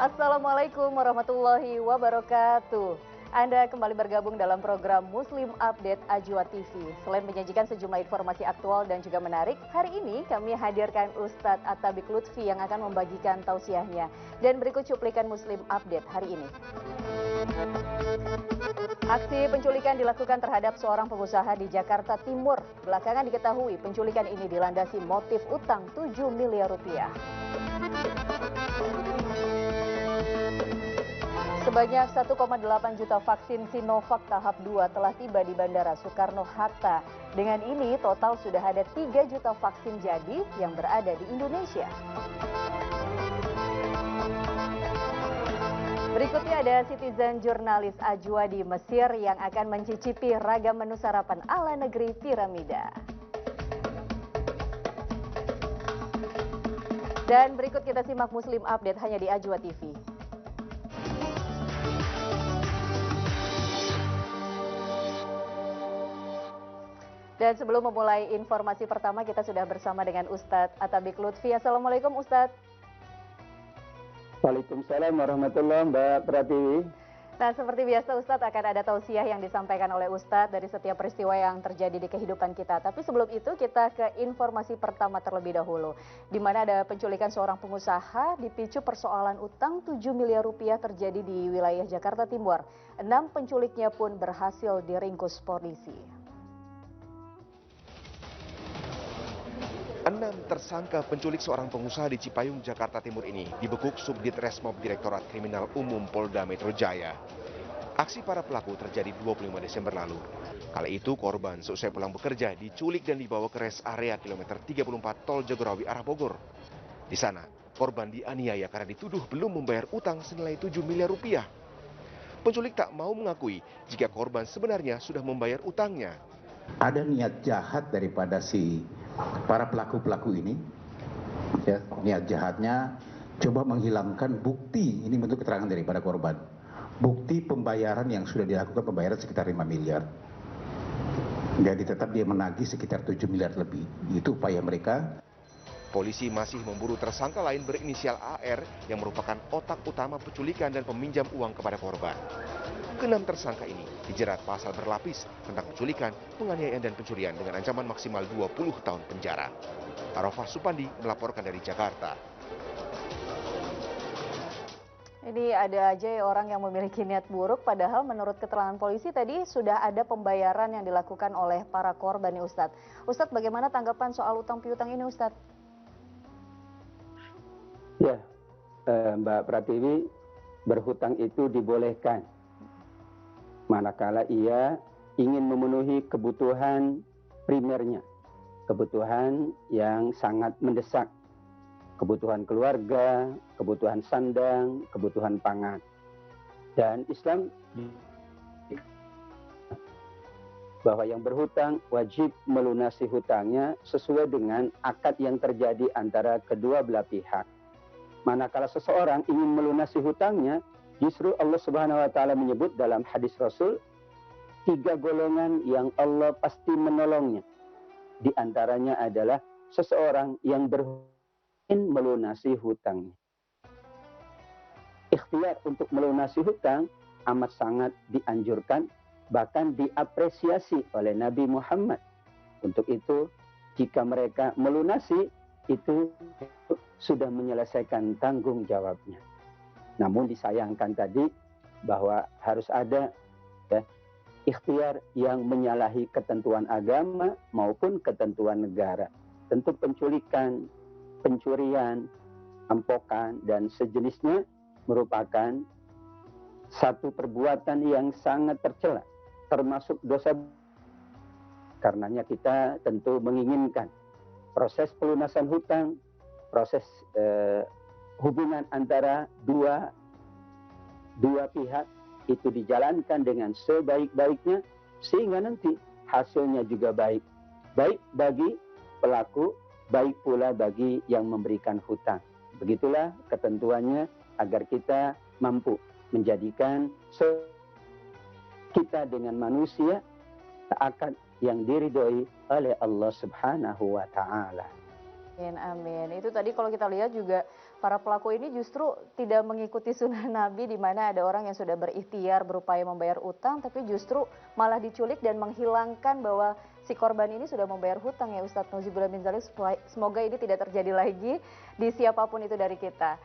Assalamualaikum warahmatullahi wabarakatuh. Anda kembali bergabung dalam program Muslim Update Ajwa TV. Selain menyajikan sejumlah informasi aktual dan juga menarik, hari ini kami hadirkan Ustadz At-Tabiq Lutfi yang akan membagikan tausiahnya. Dan berikut cuplikan Muslim Update hari ini. Aksi penculikan dilakukan terhadap seorang pengusaha di Jakarta Timur. Belakangan diketahui penculikan ini dilandasi motif utang 7 miliar rupiah. Sebanyak 1,8 juta vaksin Sinovac tahap 2 telah tiba di Bandara Soekarno-Hatta. Dengan ini total sudah ada 3 juta vaksin jadi yang berada di Indonesia. Berikutnya ada citizen jurnalis Ajwa di Mesir yang akan mencicipi ragam menu sarapan ala negeri piramida. Dan berikut kita simak Muslim Update hanya di Ajwa TV. Dan sebelum memulai informasi pertama, kita sudah bersama dengan Ustadz At-Tabiq Lutfi. Assalamualaikum Ustadz. Waalaikumsalam warahmatullahi Mbak Pratiwi. Nah, seperti biasa Ustadz akan ada tausiah yang disampaikan oleh Ustadz dari setiap peristiwa yang terjadi di kehidupan kita. Tapi sebelum itu kita ke informasi pertama terlebih dahulu. Di mana ada penculikan seorang pengusaha dipicu persoalan utang 7 miliar rupiah terjadi di wilayah Jakarta Timur. 6 penculiknya pun berhasil diringkus polisi. 6 tersangka penculik seorang pengusaha di Cipayung, Jakarta Timur ini dibekuk Subdit Resmob Direktorat Kriminal Umum Polda Metro Jaya. Aksi para pelaku terjadi 25 Desember lalu. Kala itu korban seusai pulang bekerja diculik dan dibawa ke rest area kilometer 34 Tol Jagorawi arah Bogor. Di sana, korban dianiaya karena dituduh belum membayar utang senilai 7 miliar rupiah. Penculik tak mau mengakui jika korban sebenarnya sudah membayar utangnya. Ada niat jahat daripada si para pelaku-pelaku ini, ya, niat jahatnya coba menghilangkan bukti, ini bentuk keterangan daripada korban, bukti pembayaran yang sudah dilakukan, pembayaran sekitar 5 miliar. Jadi tetap dia menagih sekitar 7 miliar lebih, itu upaya mereka. Polisi masih memburu tersangka lain berinisial AR yang merupakan otak utama penculikan dan peminjam uang kepada korban. Keenam tersangka ini dijerat pasal berlapis tentang penculikan, penganiayaan dan pencurian dengan ancaman maksimal 20 tahun penjara. Arafah Supandi melaporkan dari Jakarta. Ini ada aja ya orang yang memiliki niat buruk, padahal menurut keterangan polisi tadi sudah ada pembayaran yang dilakukan oleh para korban nih Ustadz. Ustadz, bagaimana tanggapan soal utang piutang ini Ustadz? Ya, Mbak Pratiwi, berhutang itu dibolehkan manakala ia ingin memenuhi kebutuhan primernya, kebutuhan yang sangat mendesak, kebutuhan keluarga, kebutuhan sandang, kebutuhan pangan. Dan Islam bahwa yang berhutang wajib melunasi hutangnya sesuai dengan akad yang terjadi antara kedua belah pihak. Manakala seseorang ingin melunasi hutangnya, justru Allah Subhanahu wa taala menyebut dalam hadis Rasul 3 golongan yang Allah pasti menolongnya. Di antaranya adalah seseorang yang ingin melunasi hutangnya. Ikhtiar untuk melunasi hutang amat sangat dianjurkan, bahkan diapresiasi oleh Nabi Muhammad. Untuk itu, jika mereka melunasi, itu sudah menyelesaikan tanggung jawabnya. Namun disayangkan tadi bahwa harus ada ikhtiar yang menyalahi ketentuan agama maupun ketentuan negara. Tentu penculikan, pencurian, rampokan dan sejenisnya merupakan satu perbuatan yang sangat tercela, termasuk dosa. Karenanya kita tentu menginginkan proses pelunasan hutang, proses hubungan antara dua pihak itu dijalankan dengan sebaik-baiknya sehingga nanti hasilnya juga baik. Baik bagi pelaku, baik pula bagi yang memberikan hutang. Begitulah ketentuannya agar kita mampu menjadikan kita dengan manusia akad yang diridhoi oleh Allah Subhanahu wa taala. Amin, amin. Itu tadi kalau kita lihat juga para pelaku ini justru tidak mengikuti sunnah Nabi di mana ada orang yang sudah berikhtiar berupaya membayar utang tapi justru malah diculik dan menghilangkan bahwa si korban ini sudah membayar hutang ya Ustadz Nauzubillah min dzalik. Semoga ini tidak terjadi lagi di siapapun itu dari kita.